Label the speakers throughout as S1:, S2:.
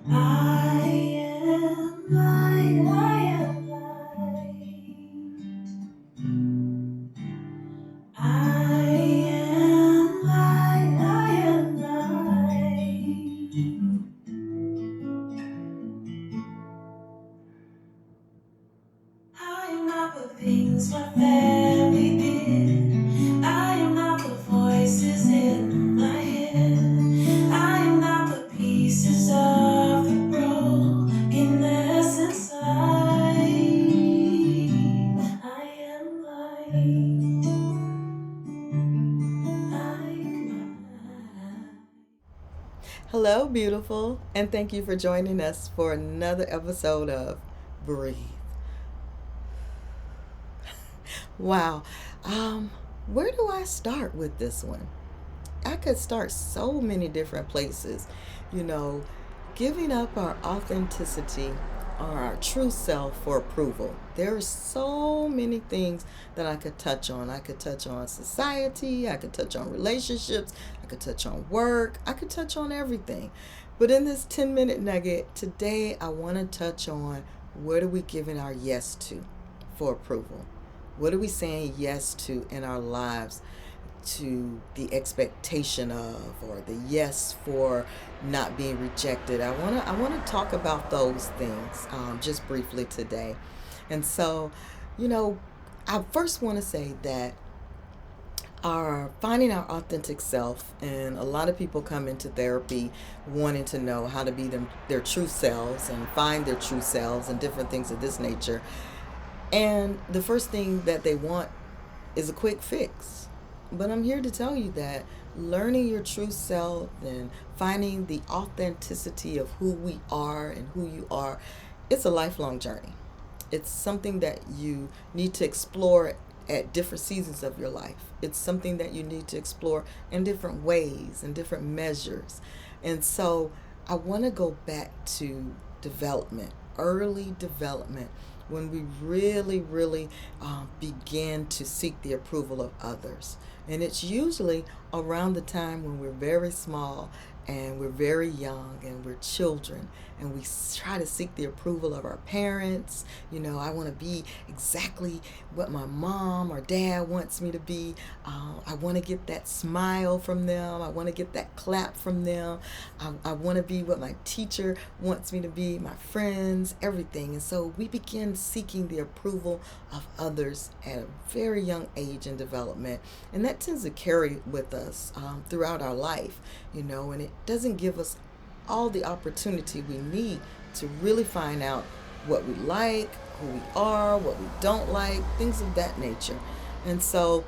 S1: I am light, I am light. I am light, I am light. I am not the things my family did. I am not the voices in my head. I am not the pieces of the brokenness inside. I am light. I am light. Hello, beautiful, and thank you for joining us for another episode of Breathe. Wow. Um, where do I start with this one? I could start so many different places. You know, giving up our authenticity or our true self for approval. There are so many things that I could touch on. I could touch on society, I could touch on relationships, I could touch on work, I could touch on everything. But in this 10-minute nugget, today I want to touch on what are we giving our yes to for approval? What are we saying yes to in our lives, to the expectation of, or the yes for not being rejected? I want to talk about those things just briefly today. And so, you know, I first want to say that our finding our authentic self, and a lot of people come into therapy wanting to know how to be their true selves and find their true selves and different things of this nature. And the first thing that they want is a quick fix. But I'm here to tell you that learning your true self and finding the authenticity of who we are and who you are, it's a lifelong journey. It's something that you need to explore at different seasons of your life. It's something that you need to explore in different ways and different measures. And so I want to go back to development, early development, when we really begin to seek the approval of others. And it's usually around the time when we're very small and we're very young and we're children, and we try to seek the approval of our parents. You know, I want to be exactly what my mom or dad wants me to be. I want to get that smile from them. I want to get that clap from them. I want to be what my teacher wants me to be, my friends, everything. And so we begin seeking the approval of others at a very young age in development. And that tends to carry with us throughout our life, you know, and it doesn't give us all the opportunity we need to really find out what we like, who we are, what we don't like, things of that nature. And so,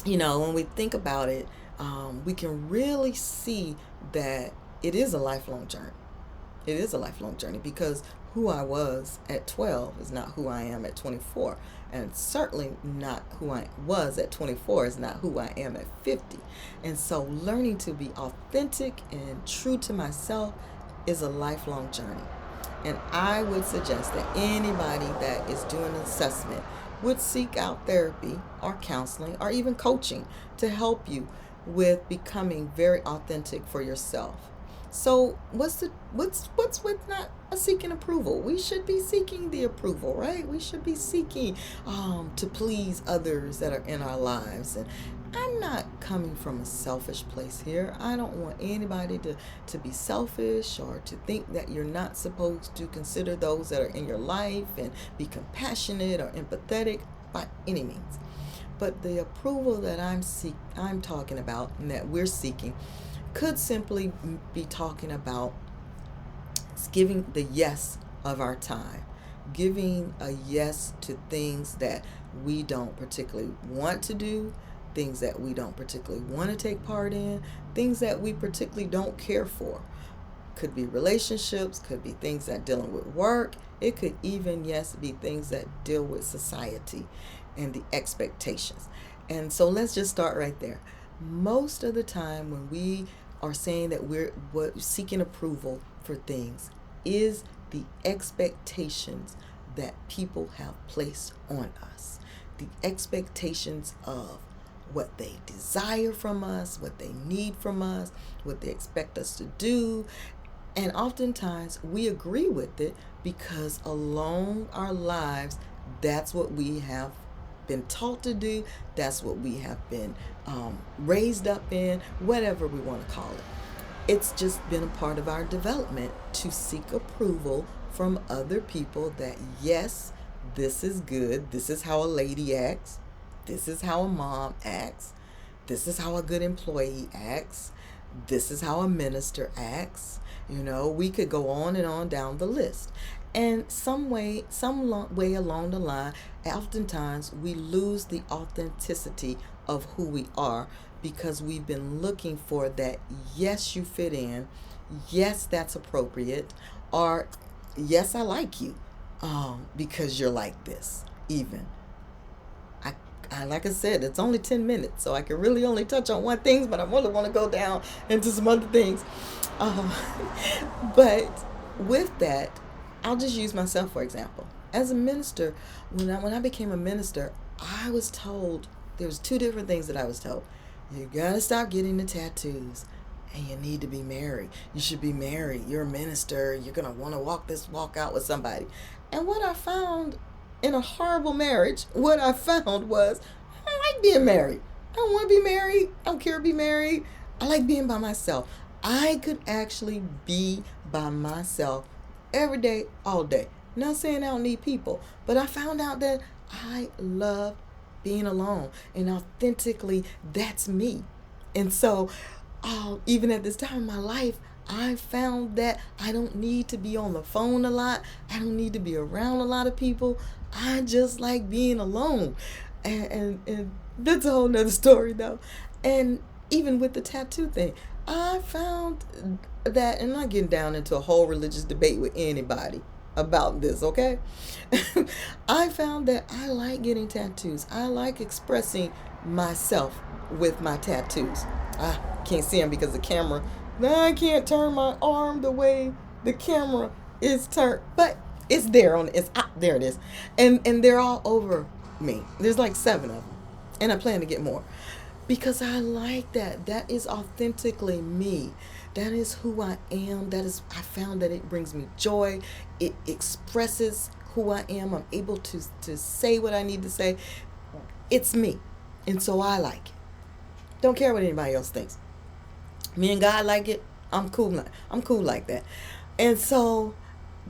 S1: you know, when we think about it, we can really see that it is a lifelong journey. It is a lifelong journey because who I was at 12 is not who I am at 24. And certainly not who I was at 24 is not who I am at 50. And so learning to be authentic and true to myself is a lifelong journey. And I would suggest that anybody that is doing an assessment would seek out therapy or counseling or even coaching to help you with becoming very authentic for yourself. So what's with not seeking approval? We should be seeking the approval, right? We should be seeking to please others that are in our lives. And I'm not coming from a selfish place here. I don't want anybody to be selfish or to think that you're not supposed to consider those that are in your life and be compassionate or empathetic by any means. But the approval that I'm talking about and that we're seeking could simply be talking about giving the yes of our time, giving a yes to things that we don't particularly want to do, things that we don't particularly want to take part in, things that we particularly don't care for. Could be relationships, could be things that dealing with work. It could even, yes, be things that deal with society and the expectations. And so let's just start right there. Most of the time when we are saying that we're seeking approval for things is the expectations that people have placed on us. The expectations of what they desire from us, what they need from us, what they expect us to do. And oftentimes we agree with it because along our lives, that's what we have been taught to do, that's what we have been raised up in, whatever we want to call it. It's just been a part of our development to seek approval from other people that, yes, this is good, this is how a lady acts, this is how a mom acts, this is how a good employee acts, this is how a minister acts. We could go on and on down the list. And some way along the line, oftentimes we lose the authenticity of who we are because we've been looking for that, yes, you fit in, yes, that's appropriate, or yes, I like you because you're like this, even. Like I said, it's only 10 minutes, so I can really only touch on one thing, but I really want to go down into some other things. Um, but with that, I'll just use myself for example. As a minister, when I became a minister, I was told there was two different things that I was told. You gotta stop getting the tattoos, and you need to be married. You should be married. You're a minister. You're gonna want to walk out with somebody. And what I found in a horrible marriage, what I found was I don't like being married. I don't want to be married. I don't care to be married. I like being by myself. I could actually be by myself every day, all day. Not saying I don't need people, but I found out that I love being alone, and authentically, that's me. And so, even at this time in my life, I found that I don't need to be on the phone a lot. I don't need to be around a lot of people. I just like being alone. And that's a whole nother story, though. And even with the tattoo thing, I found that, and I'm not getting down into a whole religious debate with anybody about this, okay? I found that I like getting tattoos. I like expressing myself with my tattoos. I can't see them because the camera. Now I can't turn my arm the way the camera is turned, but it's there on. It's there. It is, and they're all over me. There's like 7 of them, and I plan to get more because I like that. That is authentically me. That is who I am. I found that it brings me joy. It expresses who I am. I'm able to say what I need to say. It's me. And so I like it. Don't care what anybody else thinks. Me and God like it. I'm cool. I'm cool like that. And so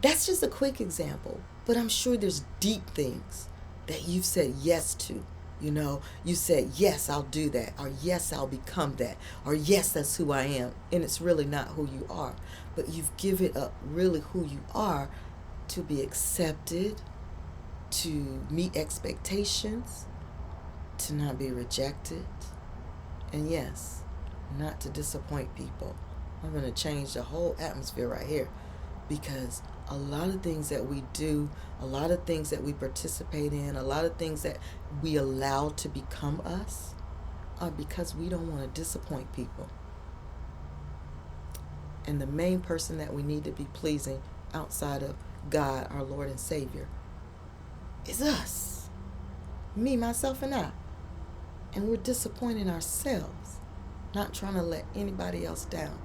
S1: that's just a quick example. But I'm sure there's deep things that you've said yes to. You said, yes, I'll do that, or yes, I'll become that, or yes, that's who I am. And it's really not who you are. But you've given up really who you are to be accepted, to meet expectations, to not be rejected, and yes, not to disappoint people. I'm going to change the whole atmosphere right here because a lot of things that we do, a lot of things that we participate in, a lot of things that we allow to become us are because we don't want to disappoint people. And the main person that we need to be pleasing outside of God, our Lord and Savior, is us. Me, myself, and I. And we're disappointing ourselves, not trying to let anybody else down.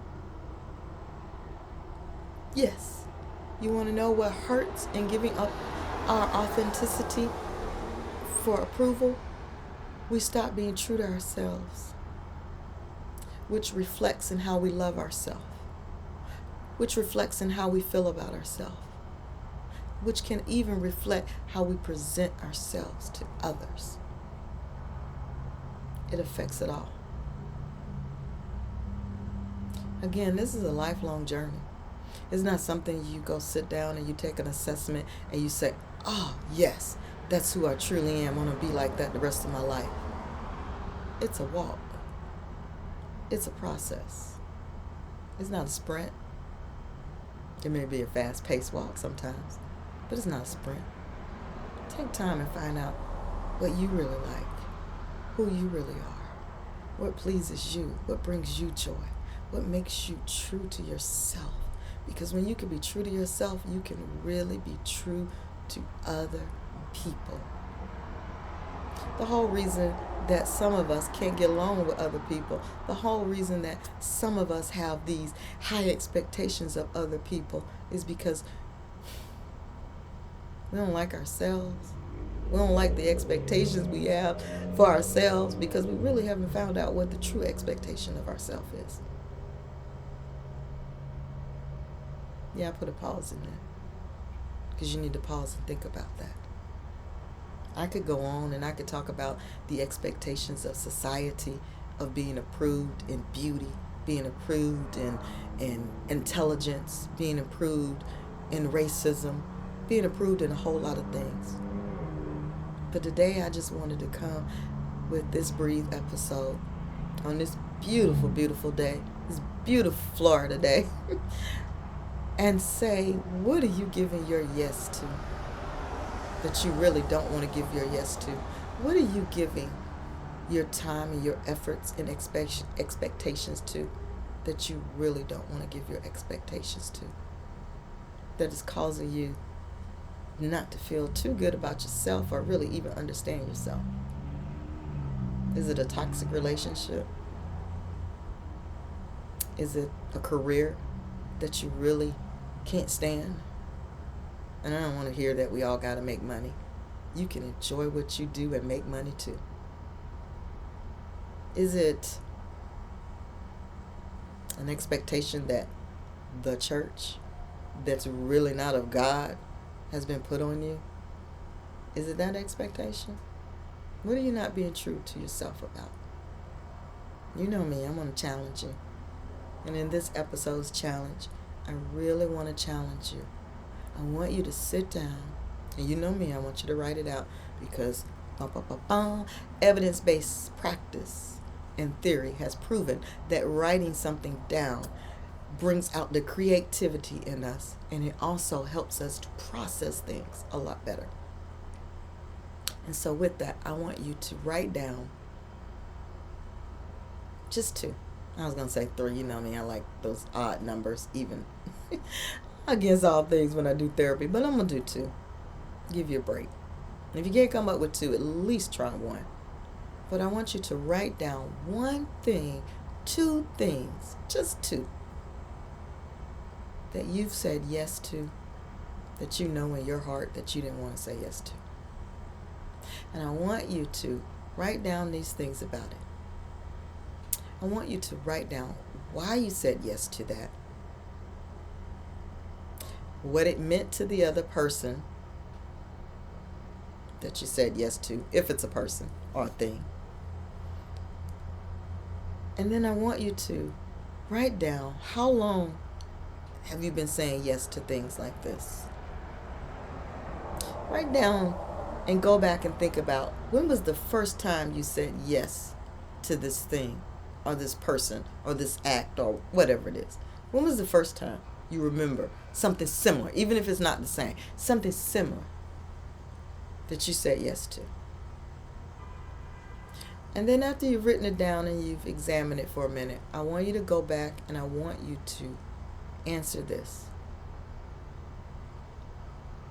S1: Yes. You want to know what hurts in giving up our authenticity for approval? We stop being true to ourselves, which reflects in how we love ourselves, which reflects in how we feel about ourselves, which can even reflect how we present ourselves to others. It affects it all. Again, this is a lifelong journey. It's not something you go sit down and you take an assessment and you say, oh, yes, that's who I truly am. I want to be like that the rest of my life. It's a walk. It's a process. It's not a sprint. It may be a fast-paced walk sometimes, but it's not a sprint. Take time and find out what you really like, who you really are, what pleases you, what brings you joy, what makes you true to yourself. Because when you can be true to yourself, you can really be true to other people. The whole reason that some of us can't get along with other people. The whole reason that some of us have these high expectations of other people is because we don't like ourselves. We don't like the expectations we have for ourselves because we really haven't found out what the true expectation of ourselves is. Yeah, I put a pause in there because you need to pause and think about that. I could go on and I could talk about the expectations of society, of being approved in beauty, being approved in intelligence, being approved in racism, being approved in a whole lot of things. But today I just wanted to come with this brief episode on this beautiful, beautiful day, this beautiful Florida day, and say, what are you giving your yes to that you really don't want to give your yes to? What are you giving your time and your efforts and expectations to that you really don't want to give your expectations to? That is causing you not to feel too good about yourself or really even understand yourself. Is it a toxic relationship? Is it a career that you really can't stand? And I don't want to hear that we all got to make money. You can enjoy what you do and make money too. Is it an expectation that the church that's really not of God has been put on you? Is it that expectation? What are you not being true to yourself about? You know me, I'm going to challenge you. And in this episode's challenge, I really want to challenge you. I want you to sit down, and you know me, I want you to write it out because evidence-based practice and theory has proven that writing something down brings out the creativity in us, and it also helps us to process things a lot better. And so with that, I want you to write down just 2. I was going to say 3. You know me, I like those odd numbers, even against all things when I do therapy. But I'm going to do 2. Give you a break. And if you can't come up with 2, at least try 1. But I want you to write down 1 thing, 2 things, just 2, that you've said yes to, that you know in your heart that you didn't want to say yes to. And I want you to write down these things about it. I want you to write down why you said yes to that, what it meant to the other person that you said yes to, if it's a person or a thing. And then I want you to write down how long have you been saying yes to things like this. Write down and go back and think about when was the first time you said yes to this thing or this person or this act or whatever it is. When was the first time you remember something similar, even if it's not the same, something similar that you said yes to? And then after you've written it down and you've examined it for a minute, I want you to go back and I want you to answer this.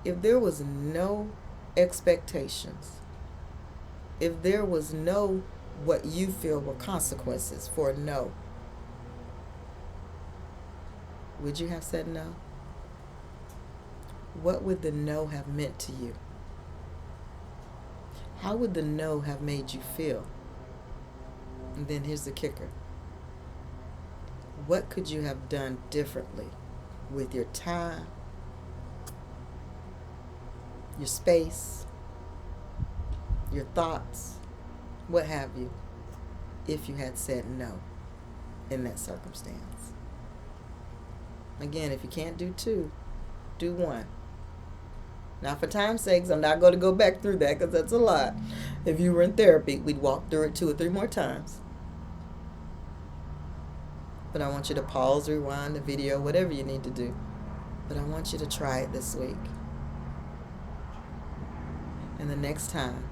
S1: If there was no expectations, if there was no what you feel were consequences for a no, would you have said no? What would the no have meant to you? How would the no have made you feel? And then here's the kicker. What could you have done differently with your time, your space, your thoughts, what have you, if you had said no in that circumstance? Again, if you can't do 2, do 1. Now, for time's sakes, I'm not going to go back through that because that's a lot. If you were in therapy, we'd walk through it 2 or 3 more times. But I want you to pause, rewind the video, whatever you need to do. But I want you to try it this week. And the next time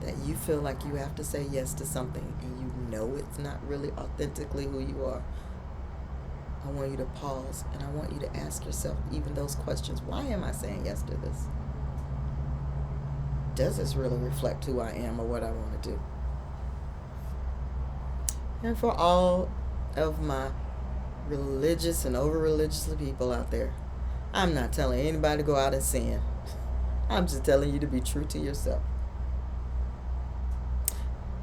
S1: that you feel like you have to say yes to something and you know it's not really authentically who you are, I want you to pause and I want you to ask yourself even those questions. Why am I saying yes to this? does this really reflect who I am or what I want to do? And for all of my religious and over religious people out there, I'm not telling anybody to go out and sin. I'm just telling you to be true to yourself.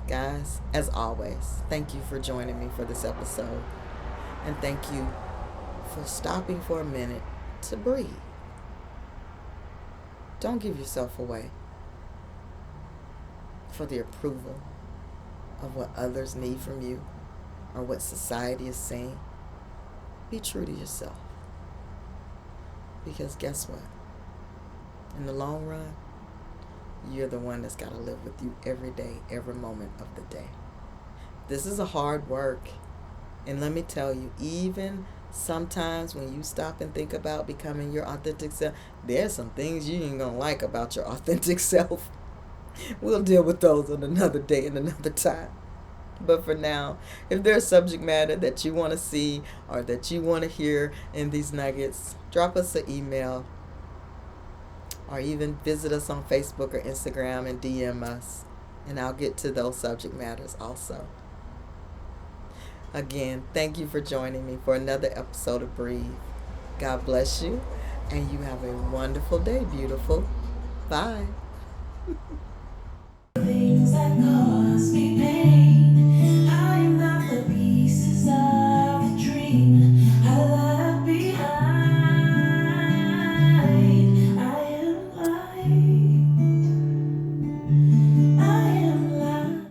S1: Guys, as always, thank you for joining me for this episode. And thank you for stopping for a minute to breathe. Don't give yourself away for the approval of what others need from you or what society is saying. Be true to yourself. Because guess what? In the long run, you're the one that's got to live with you every day, every moment of the day. This is a hard work. And let me tell you, even sometimes when you stop and think about becoming your authentic self, there's some things you ain't going to like about your authentic self. We'll deal with those on another day and another time. But for now, if there's subject matter that you want to see or that you want to hear in these nuggets, drop us an email or even visit us on Facebook or Instagram and DM us, and I'll get to those subject matters also. Again, thank you for joining me for another episode of Breathe. God bless you, and you have a wonderful day, beautiful. Bye. Things that cause me pain.